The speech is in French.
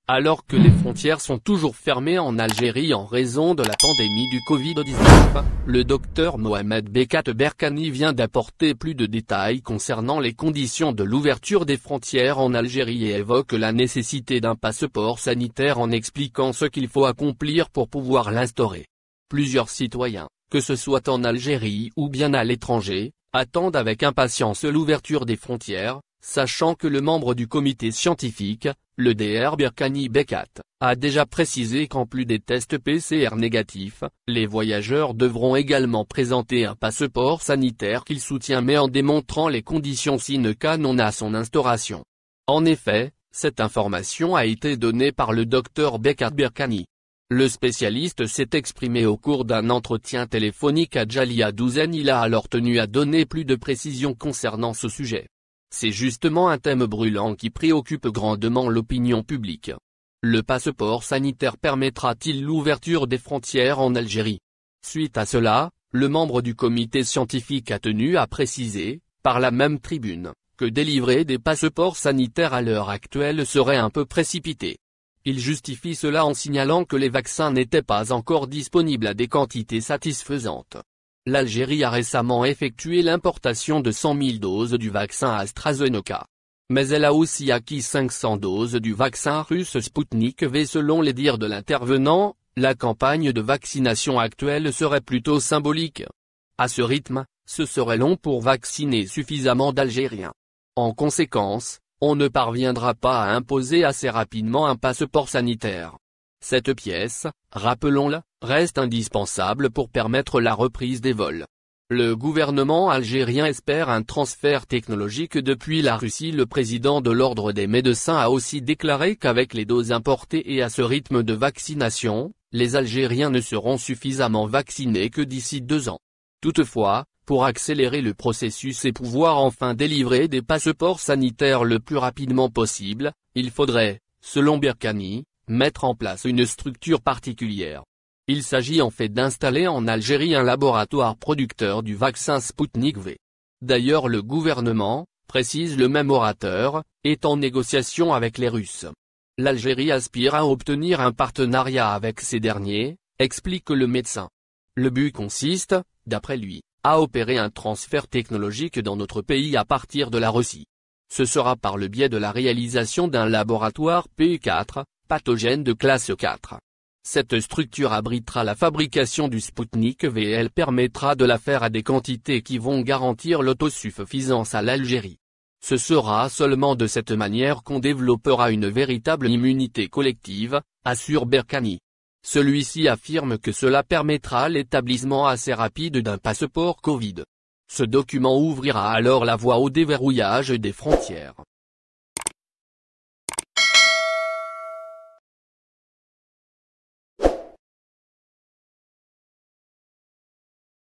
Alors que les frontières sont toujours fermées en Algérie en raison de la pandémie du Covid-19, le docteur Mohamed Bekat Berkani vient d'apporter plus de détails concernant les conditions de l'ouverture des frontières en Algérie et évoque la nécessité d'un passeport sanitaire en expliquant ce qu'il faut accomplir pour pouvoir l'instaurer. Plusieurs citoyens, que ce soit en Algérie ou bien à l'étranger, attendent avec impatience l'ouverture des frontières, sachant que le membre du comité scientifique, le Dr Berkani Bekat, a déjà précisé qu'en plus des tests PCR négatifs, les voyageurs devront également présenter un passeport sanitaire qu'il soutient mais en démontrant les conditions sine qua non à son instauration. En effet, cette information a été donnée par le Dr Bekat Berkani. Le spécialiste s'est exprimé au cours d'un entretien téléphonique à Jalia Douzen. Il a alors tenu à donner plus de précisions concernant ce sujet. C'est justement un thème brûlant qui préoccupe grandement l'opinion publique. Le passeport sanitaire permettra-t-il l'ouverture des frontières en Algérie? Suite à cela, le membre du comité scientifique a tenu à préciser, par la même tribune, que délivrer des passeports sanitaires à l'heure actuelle serait un peu précipité. Il justifie cela en signalant que les vaccins n'étaient pas encore disponibles à des quantités satisfaisantes. L'Algérie a récemment effectué l'importation de 100 000 doses du vaccin AstraZeneca. Mais elle a aussi acquis 500 doses du vaccin russe Sputnik V. Selon les dires de l'intervenant, la campagne de vaccination actuelle serait plutôt symbolique. À ce rythme, ce serait long pour vacciner suffisamment d'Algériens. En conséquence, on ne parviendra pas à imposer assez rapidement un passeport sanitaire. Cette pièce, rappelons-le, reste indispensable pour permettre la reprise des vols. Le gouvernement algérien espère un transfert technologique depuis la Russie. Le président de l'Ordre des médecins a aussi déclaré qu'avec les doses importées et à ce rythme de vaccination, les Algériens ne seront suffisamment vaccinés que d'ici 2 ans. Toutefois, pour accélérer le processus et pouvoir enfin délivrer des passeports sanitaires le plus rapidement possible, il faudrait, selon Berkani, mettre en place une structure particulière. Il s'agit en fait d'installer en Algérie un laboratoire producteur du vaccin Sputnik V. D'ailleurs le gouvernement, précise le même orateur, est en négociation avec les Russes. L'Algérie aspire à obtenir un partenariat avec ces derniers, explique le médecin. Le but consiste, d'après lui, à opérer un transfert technologique dans notre pays à partir de la Russie. Ce sera par le biais de la réalisation d'un laboratoire P4, pathogène de classe 4. Cette structure abritera la fabrication du Sputnik V et elle permettra de la faire à des quantités qui vont garantir l'autosuffisance à l'Algérie. Ce sera seulement de cette manière qu'on développera une véritable immunité collective, assure Berkani. Celui-ci affirme que cela permettra l'établissement assez rapide d'un passeport Covid. Ce document ouvrira alors la voie au déverrouillage des frontières.